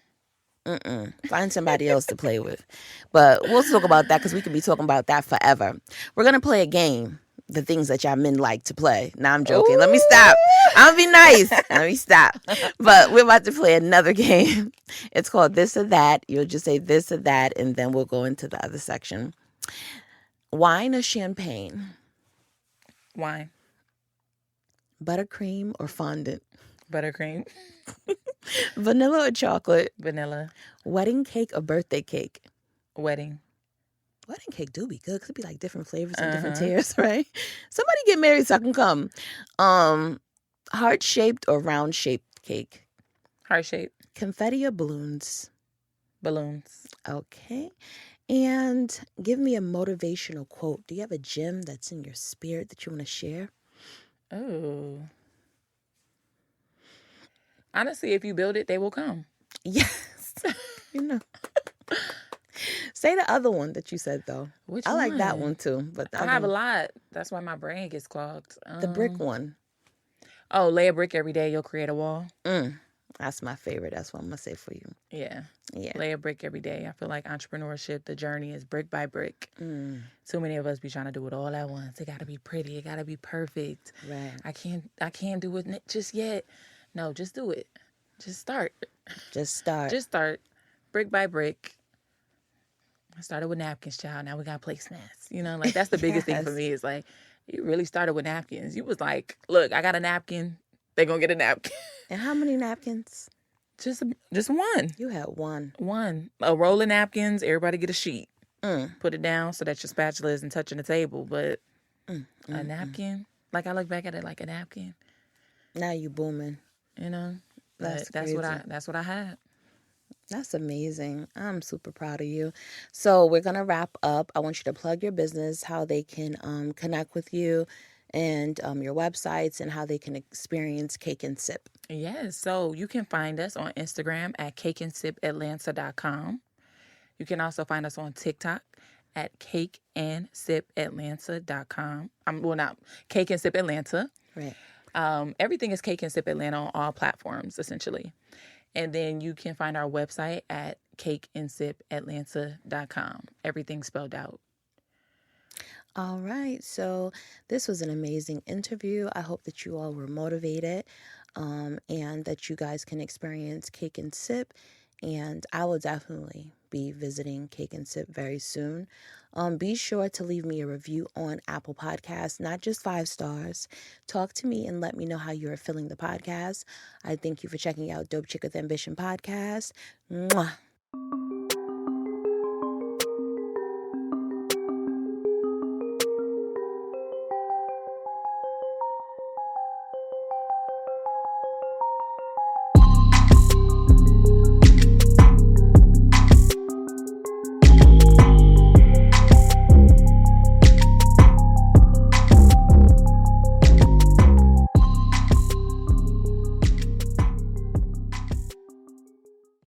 Find somebody else to play with. But we'll talk about that because we could be talking about that forever. We're going to play a game. The things that y'all men like to play. Now I'm joking. Ooh. Let me stop. I'm gonna be nice. Let me stop. But we're about to play another game. It's called This or That. You'll just say this or that, and then we'll go into the other section. Wine or champagne? Wine. Buttercream or fondant? Buttercream. Vanilla or chocolate? Vanilla. Wedding cake or birthday cake? Wedding. Wedding cake do be good. Could be like different flavors and different tiers, right? Somebody get married so I can come. Heart-shaped or round-shaped cake? Heart-shaped. Confetti or balloons? Balloons. Okay. And give me a motivational quote. Do you have a gem that's in your spirit that you want to share? Oh. Honestly, if you build it, they will come. Yes. You know. Say the other one that you said, though. Which I one? like that one, too. But I have a lot. That's why my brain gets clogged. The brick one. Oh, lay a brick every day, you'll create a wall. That's my favorite. That's what I'm going to say for you. Yeah. Lay a brick every day. I feel like entrepreneurship, the journey is brick by brick. Too many of us be trying to do it all at once. It got to be pretty. It got to be perfect. Right. I can't do it just yet. No, just do it. Just start. Just start. Brick by brick. I started with napkins, child. Now we got placemats. You know, like that's the biggest thing for me is like, you really started with napkins. You was like, look, I got a napkin. They're going to get a napkin. And how many napkins? Just one. You had one. One. A roll of napkins. Everybody get a sheet. Put it down so that your spatula isn't touching the table. But a napkin, like I look back at it like a napkin. Now you booming. You know, that's what I had. That's amazing. I'm super proud of you. So we're going to wrap up. I want you to plug your business, how they can connect with you, and your websites, and how they can experience Cake and Sip. Yes. So you can find us on Instagram at cakeandsipatlanta.com. You can also find us on TikTok at cakeandsipatlanta.com. Not Cake and Sip Atlanta. Right. Everything is Cake and Sip Atlanta on all platforms, essentially. And then you can find our website at cakeandsipatlanta.com. Everything's spelled out. All right. So this was an amazing interview. I hope that you all were motivated and that you guys can experience Cake and Sip. And I will definitely be visiting Cake and Sip very soon. Be sure to leave me a review on Apple Podcasts, not just 5 stars. Talk to me and let me know how you're feeling the podcast. I thank you for checking out Dope Chick with Ambition podcast. Mwah.